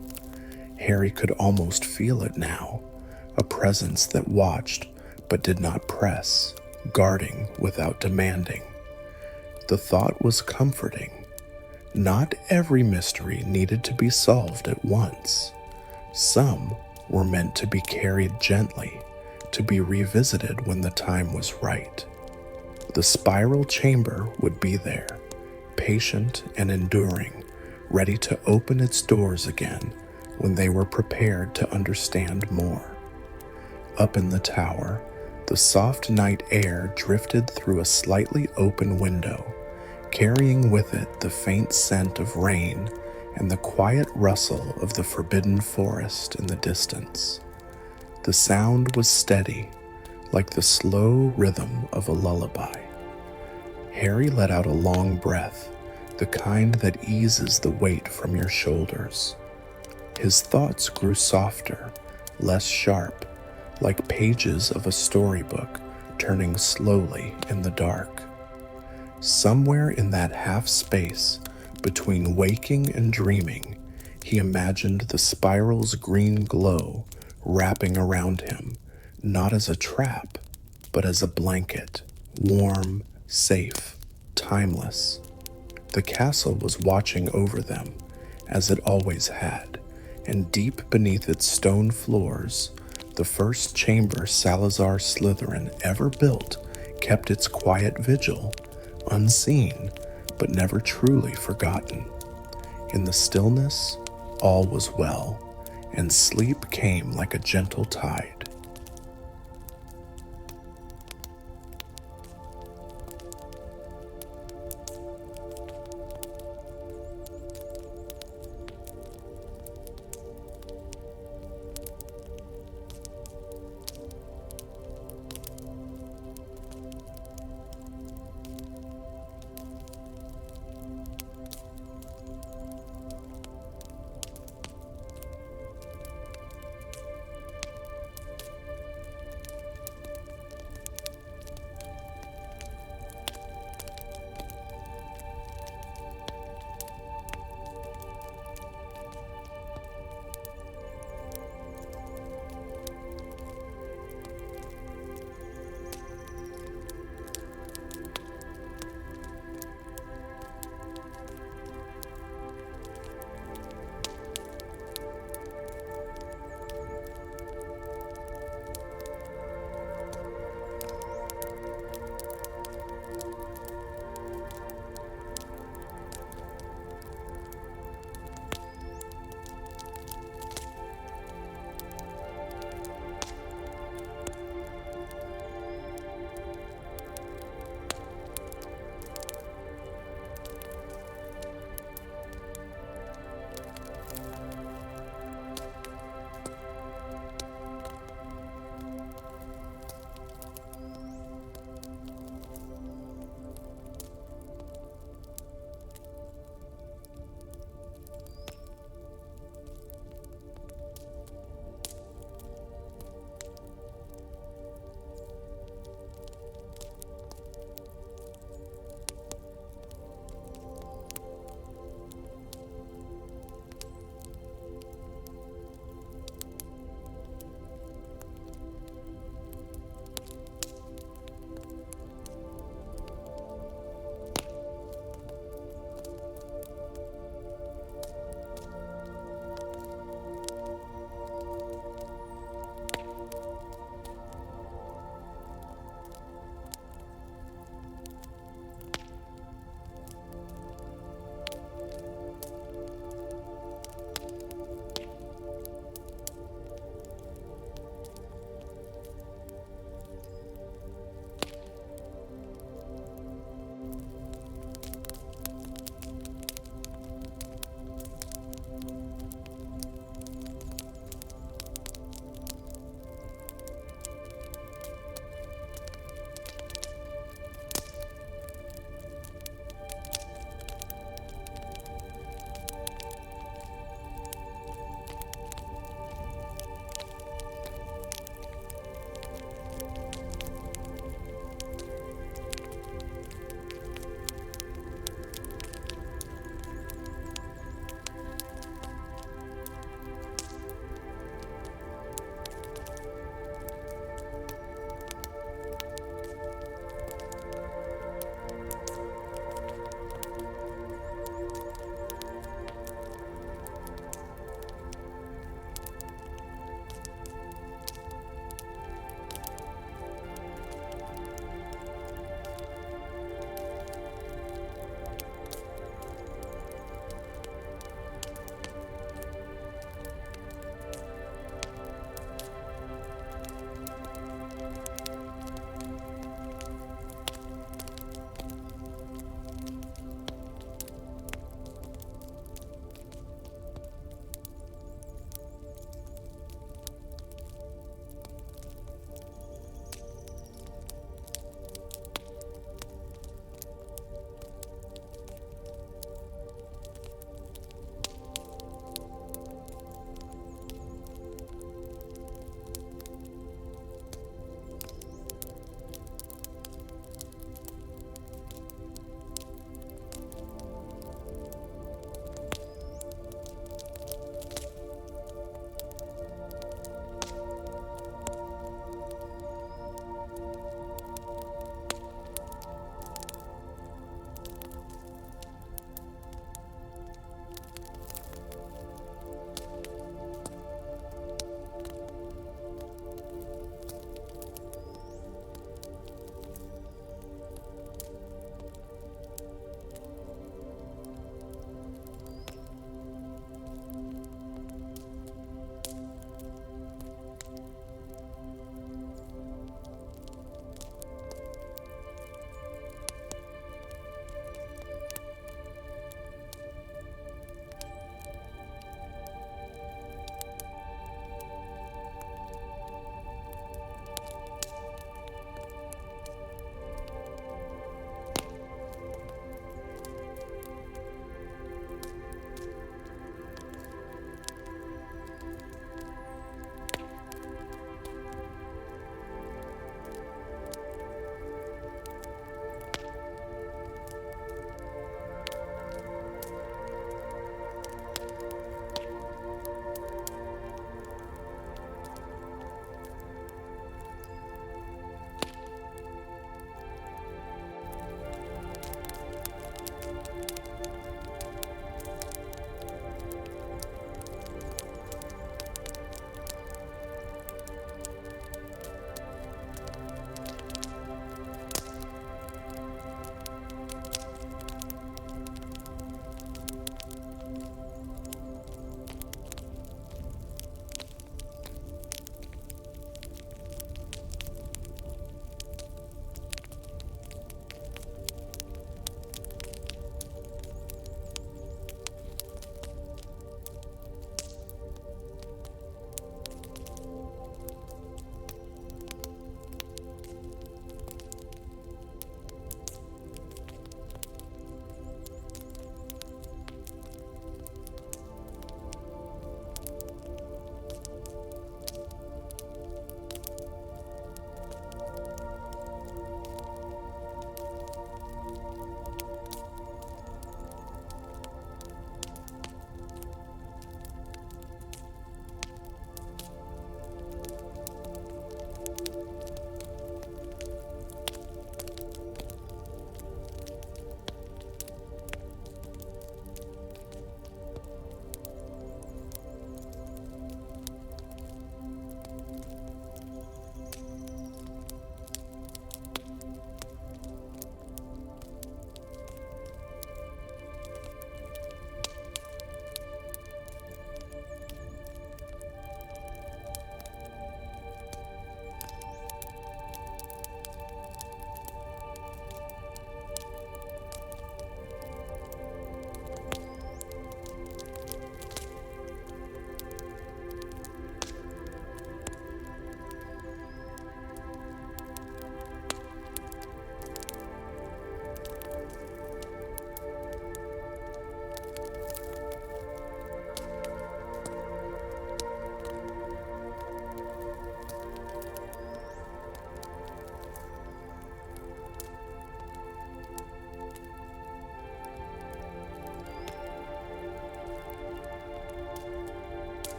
Harry could almost feel it now, a presence that watched but did not press, guarding without demanding. The thought was comforting. Not every mystery needed to be solved at once. Some were meant to be carried gently, to be revisited when the time was right. The spiral chamber would be there, patient and enduring, ready to open its doors again when they were prepared to understand more. Up in the tower, the soft night air drifted through a slightly open window, carrying with it the faint scent of rain and the quiet rustle of the forbidden forest in the distance. The sound was steady, like the slow rhythm of a lullaby. Harry let out a long breath, the kind that eases the weight from your shoulders. His thoughts grew softer, less sharp, like pages of a storybook turning slowly in the dark. Somewhere in that half space between waking and dreaming, he imagined the spiral's green glow wrapping around him, not as a trap, but as a blanket, warm, safe, timeless. The castle was watching over them, as it always had, and deep beneath its stone floors, the first chamber Salazar Slytherin ever built kept its quiet vigil, unseen but never truly forgotten. In the stillness, all was well, and sleep came like a gentle tide.